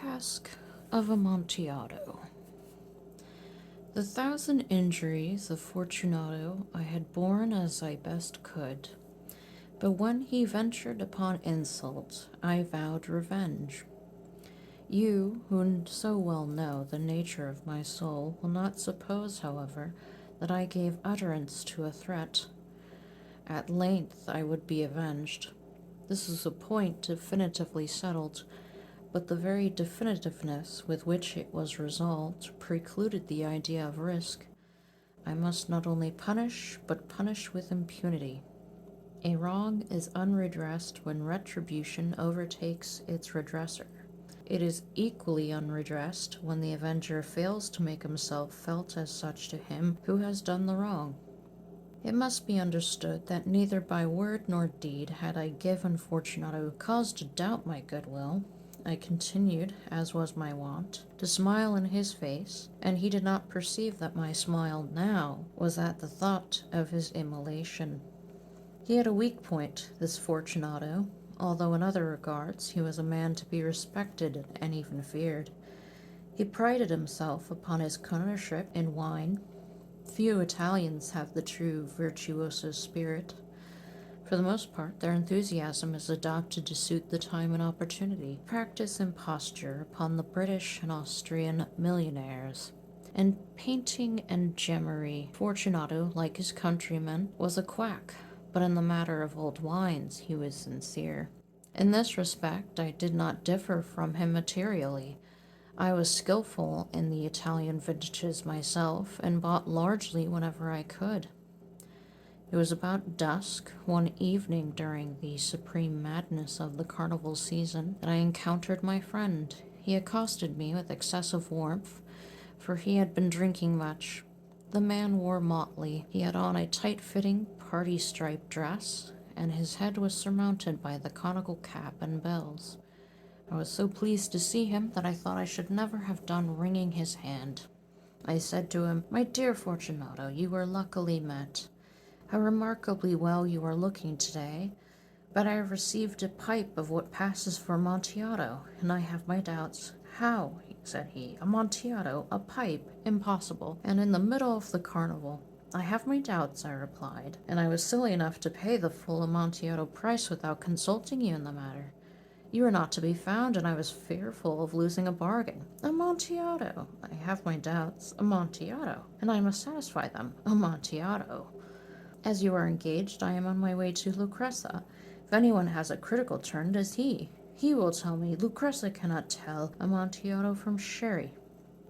Cask of Amontillado. The 1,000 injuries of Fortunato I had borne as I best could, but when he ventured upon insult, I vowed revenge. You, who so well know the nature of my soul, will not suppose, however, that I gave utterance to a threat. At length I would be avenged. This is a point definitively settled, but the very definitiveness with which it was resolved precluded the idea of risk. I must not only punish, but punish with impunity. A wrong is unredressed when retribution overtakes its redresser. It is equally unredressed when the avenger fails to make himself felt as such to him who has done the wrong. It must be understood that neither by word nor deed had I given Fortunato cause to doubt my goodwill. I continued, as was my wont, to smile in his face, and he did not perceive that my smile now was at the thought of his immolation. He had a weak point, this Fortunato, although in other regards he was a man to be respected and even feared. He prided himself upon his connoisseurship in wine. Few Italians have the true virtuoso spirit. For the most part, their enthusiasm is adopted to suit the time and opportunity. Practice imposture upon the British and Austrian millionaires. In painting and gemmery, Fortunato, like his countrymen, was a quack, but in the matter of old wines he was sincere. In this respect I did not differ from him materially. I was skillful in the Italian vintages myself, and bought largely whenever I could. It was about dusk, one evening during the supreme madness of the carnival season, that I encountered my friend. He accosted me with excessive warmth, for he had been drinking much. The man wore motley. He had on a tight-fitting, party-striped dress, and his head was surmounted by the conical cap and bells. I was so pleased to see him that I thought I should never have done wringing his hand. I said to him, "My dear Fortunato, you were luckily met. How remarkably well you are looking today, but I have received a pipe of what passes for Amontillado, and I have my doubts." "How?" said he. "Amontillado, a pipe? Impossible, and in the middle of the carnival." "I have my doubts," I replied, "and I was silly enough to pay the full Amontillado price without consulting you in the matter. You were not to be found, and I was fearful of losing a bargain. Amontillado! I have my doubts. Amontillado! And I must satisfy them. Amontillado! As you are engaged, I am on my way to Lucrezia. If anyone has a critical turn, it is he. He will tell me Lucrezia cannot tell Amontillado from sherry.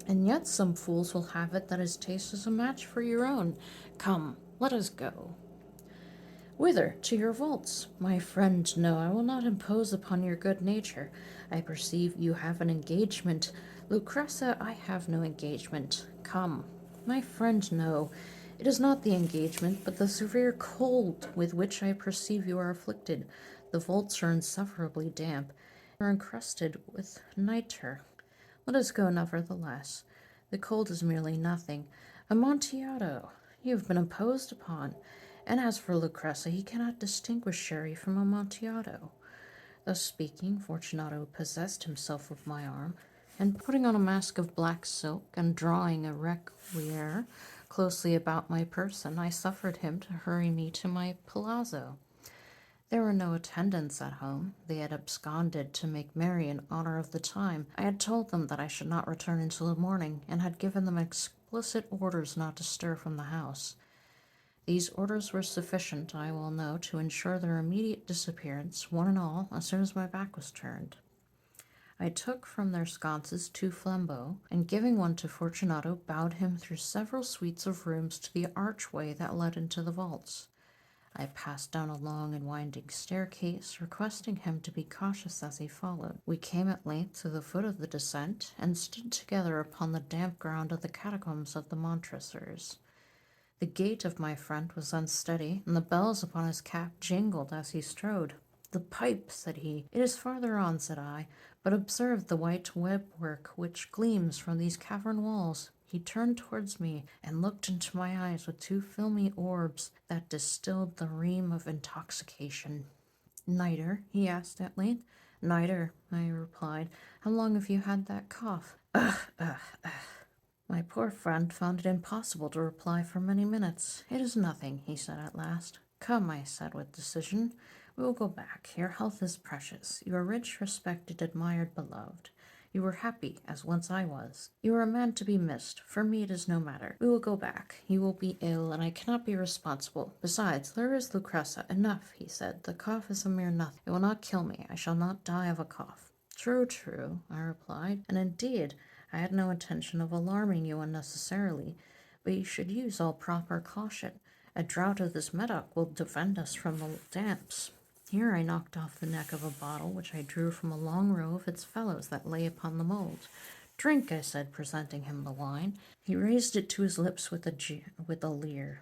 And yet some fools will have it that his taste is a match for your own. Come, let us go." "Whither? To your vaults." "My friend, no, I will not impose upon your good nature. I perceive you have an engagement. Lucrezia, I have no engagement. Come." "My friend, no. It is not the engagement, but the severe cold with which I perceive you are afflicted. The vaults are insufferably damp, and are encrusted with nitre. Let us go, nevertheless. The cold is merely nothing. Amontillado, you have been imposed upon. And as for Lucrezia, he cannot distinguish sherry from Amontillado." Thus speaking, Fortunato possessed himself of my arm, and putting on a mask of black silk, and drawing a requiere closely about my person, I suffered him to hurry me to my palazzo. There were no attendants at home. They had absconded to make merry in honor of the time. I had told them that I should not return until the morning, and had given them explicit orders not to stir from the house. These orders were sufficient, I well know, to ensure their immediate disappearance, one and all, as soon as my back was turned. I took from their sconces 2 flambeaux, and giving one to Fortunato, bowed him through several suites of rooms to the archway that led into the vaults. I passed down a long and winding staircase, requesting him to be cautious as he followed. We came at length to the foot of the descent, and stood together upon the damp ground of the catacombs of the Montresors. The gait of my friend was unsteady, and the bells upon his cap jingled as he strode. "The pipe," said he. "It is farther on," said I, "but observe the white web-work which gleams from these cavern walls." He turned towards me, and looked into my eyes with 2 filmy orbs that distilled the rheum of intoxication. "Nitre?" he asked at length. Neither, I replied. How long have you had that cough? My poor friend found it impossible to reply for many minutes. It is nothing, he said at last. Come, I said with decision. We will go back. Your health is precious. You are rich, respected, admired, beloved. You were happy, as once I was. You are a man to be missed. For me it is no matter. We will go back. You will be ill, and I cannot be responsible. Besides, there is Lucrezia. Enough, he said. The cough is a mere nothing. It will not kill me. I shall not die of a cough. True, true, I replied. And indeed, I had no intention of alarming you unnecessarily, but you should use all proper caution. A draught of this medoc will defend us from the damps. Here I knocked off the neck of a bottle, which I drew from a long row of its fellows that lay upon the mould. Drink, I said, presenting him the wine. He raised it to his lips with a leer.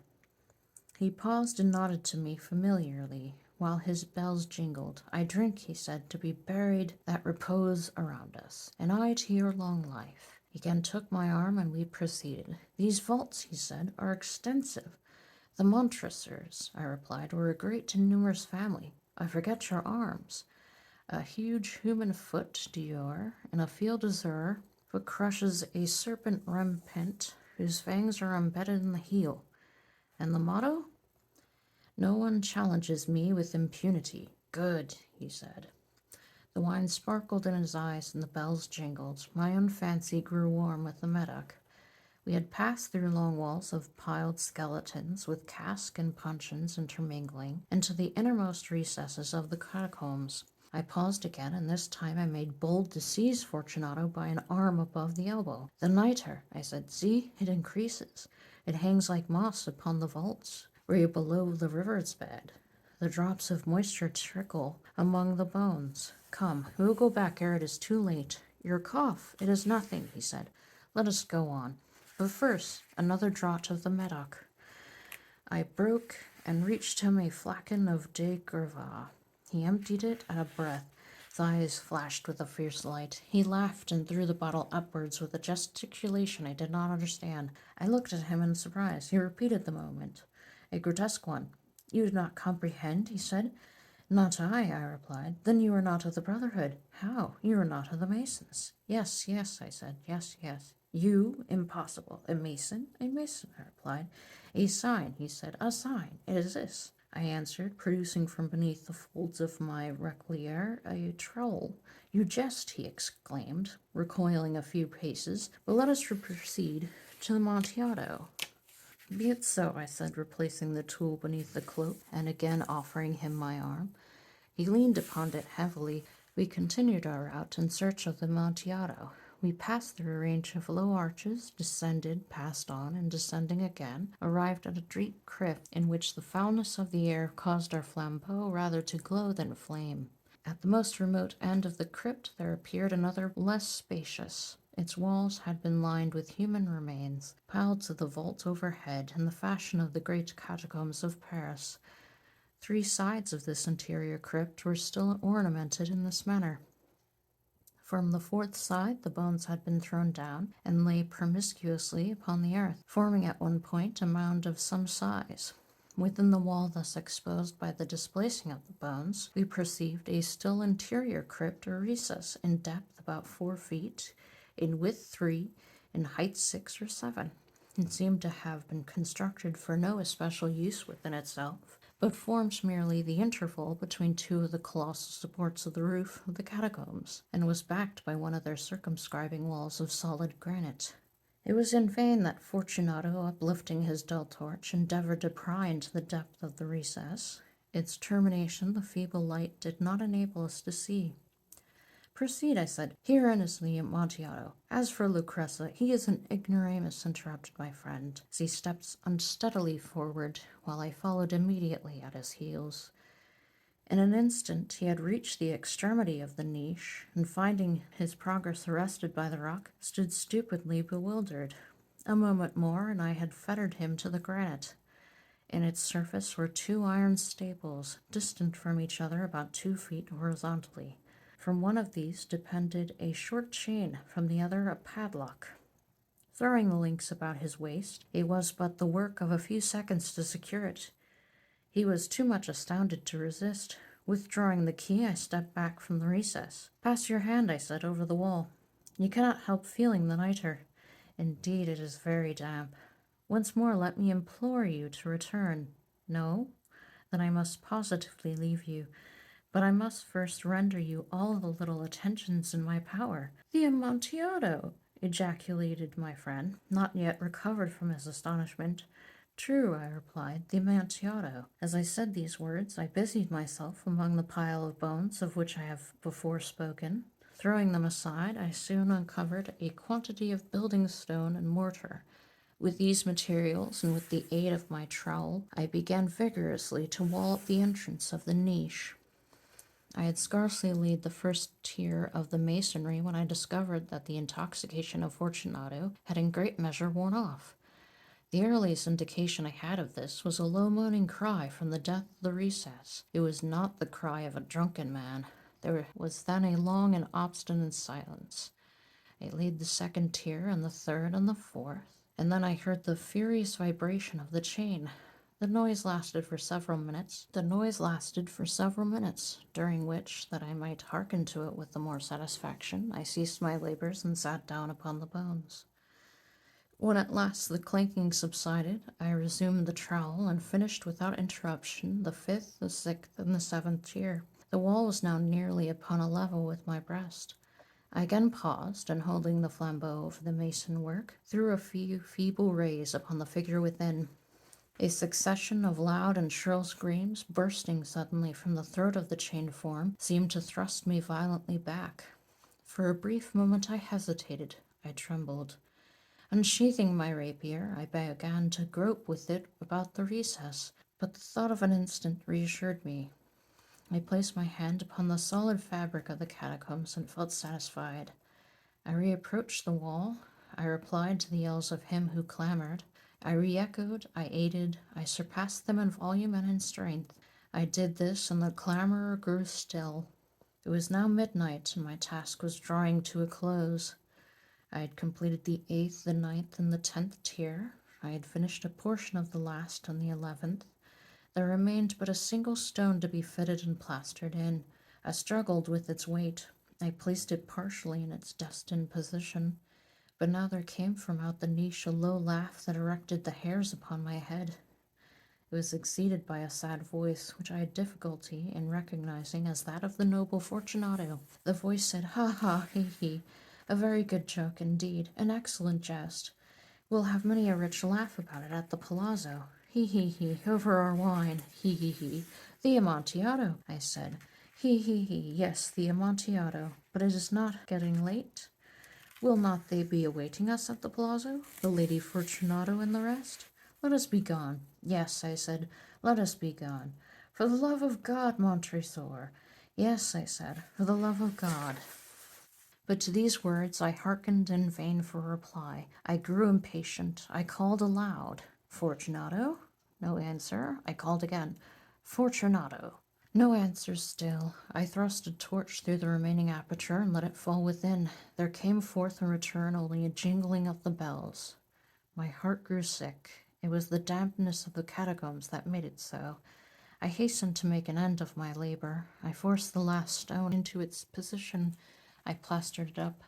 He paused and nodded to me familiarly, while his bells jingled. I drink, he said, to be buried that repose around us, and I to your long life. He again took my arm, and we proceeded. These vaults, he said, are extensive. The Montresors, I replied, were a great and numerous family. I forget your arms. A huge human foot d'or, and a field azure, foot crushes a serpent rampant, whose fangs are embedded in the heel. And the motto? No one challenges me with impunity. Good, he said. The wine sparkled in his eyes, and the bells jingled. My own fancy grew warm with the medoc. We had passed through long walls of piled skeletons, with casks and puncheons intermingling, into the innermost recesses of the catacombs. I paused again, and this time I made bold to seize Fortunato by an arm above the elbow. The nitre, I said, see, it increases. It hangs like moss upon the vaults, where you below the river's bed. The drops of moisture trickle among the bones. Come, we will go back ere it is too late. Your cough, it is nothing, he said. Let us go on. But first, another draught of the medoc. I broke and reached him a flagon of de Grava. He emptied it at a breath. His eyes flashed with a fierce light. He laughed and threw the bottle upwards with a gesticulation I did not understand. I looked at him in surprise. He repeated the movement, a grotesque one. You do not comprehend, he said. Not I replied. Then you are not of the Brotherhood. How? You are not of the Masons. Yes, yes, I said. Yes, yes. You? Impossible. A Mason? A Mason, I replied. A sign, he said. A sign. It is this, I answered, producing from beneath the folds of my requiere a trowel. You jest, he exclaimed, recoiling a few paces. But let us proceed to the Amontillado. Be it so, I said, replacing the tool beneath the cloak and again offering him my arm. He leaned upon it heavily. We continued our route in search of the Amontillado. We passed through a range of low arches, descended, passed on, and descending again, arrived at a deep crypt in which the foulness of the air caused our flambeaux rather to glow than flame. At the most remote end of the crypt there appeared another less spacious. Its walls had been lined with human remains, piled to the vault overhead in the fashion of the great catacombs of Paris. 3 sides of this interior crypt were still ornamented in this manner. From the 4th side the bones had been thrown down and lay promiscuously upon the earth, forming at one point a mound of some size. Within the wall thus exposed by the displacing of the bones, we perceived a still interior crypt or recess, in depth about 4 feet, in width 3, in height 6 or 7. It seemed to have been constructed for no especial use within itself, but forms merely the interval between 2 of the colossal supports of the roof of the catacombs, and was backed by one of their circumscribing walls of solid granite. It was in vain that Fortunato, uplifting his dull torch, endeavored to pry into the depth of the recess. Its termination the feeble light did not enable us to see. Proceed, I said. Herein is the Amontillado. As for Lucrezia, he is an ignoramus, interrupted my friend, as he stepped unsteadily forward, while I followed immediately at his heels. In an instant he had reached the extremity of the niche, and finding his progress arrested by the rock, stood stupidly bewildered. A moment more, and I had fettered him to the granite. In its surface were 2 iron staples, distant from each other about 2 feet horizontally. From one of these depended a short chain, from the other a padlock. Throwing the links about his waist, it was but the work of a few seconds to secure it. He was too much astounded to resist. Withdrawing the key, I stepped back from the recess. Pass your hand, I said, over the wall. You cannot help feeling the nitre. Indeed, it is very damp. Once more, let me implore you to return. No? Then I must positively leave you. But I must first render you all the little attentions in my power. The Amontillado! Ejaculated my friend, not yet recovered from his astonishment. True, I replied, the Amontillado. As I said these words, I busied myself among the pile of bones of which I have before spoken. Throwing them aside, I soon uncovered a quantity of building stone and mortar. With these materials, and with the aid of my trowel, I began vigorously to wall up the entrance of the niche. I had scarcely laid the first tier of the masonry when I discovered that the intoxication of Fortunato had in great measure worn off. The earliest indication I had of this was a low moaning cry from the depth of the recess. It was not the cry of a drunken man. There was then a long and obstinate silence. I laid the second tier, and the third, and the fourth, and then I heard the furious vibration of the chain. The noise lasted for several minutes, during which, that I might hearken to it with the more satisfaction, I ceased my labors and sat down upon the bones. When at last the clanking subsided, I resumed the trowel and finished without interruption the fifth, the sixth, and the seventh tier. The wall was now nearly upon a level with my breast. I again paused, and holding the flambeau over the mason work, threw a few feeble rays upon the figure within. A succession of loud and shrill screams, bursting suddenly from the throat of the chained form, seemed to thrust me violently back. For a brief moment I hesitated. I trembled. Unsheathing my rapier, I began to grope with it about the recess, but the thought of an instant reassured me. I placed my hand upon the solid fabric of the catacombs and felt satisfied. I reapproached the wall. I replied to the yells of him who clamored. I re-echoed, I aided, I surpassed them in volume and in strength. I did this, and the clamorer grew still. It was now midnight, and my task was drawing to a close. I had completed the 8th, the 9th, and the 10th tier. I had finished a portion of the last and the 11th. There remained but a single stone to be fitted and plastered in. I struggled with its weight. I placed it partially in its destined position. But now there came from out the niche a low laugh that erected the hairs upon my head. It was succeeded by a sad voice, which I had difficulty in recognizing as that of the noble Fortunato. The voice said, "Ha, ha, he, he, a very good joke indeed, an excellent jest. We'll have many a rich laugh about it at the palazzo. He, he, over our wine, he. The Amontillado," I said. He, yes, the Amontillado. But it is not getting late? Will not they be awaiting us at the palazzo, the Lady Fortunato and the rest? Let us be gone. Yes, I said, let us be gone. For the love of God, Montresor. Yes, I said, for the love of God. But to these words I hearkened in vain for reply. I grew impatient. I called aloud. Fortunato? No answer. I called again. Fortunato. No answer still. I thrust a torch through the remaining aperture and let it fall within. There came forth in return only a jingling of the bells. My heart grew sick. It was the dampness of the catacombs that made it so. I hastened to make an end of my labor. I forced the last stone into its position. I plastered it up.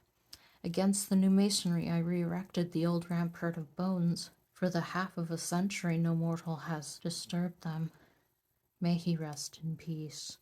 Against the new masonry I re-erected the old rampart of bones. For the half of a century no mortal has disturbed them. May he rest in peace.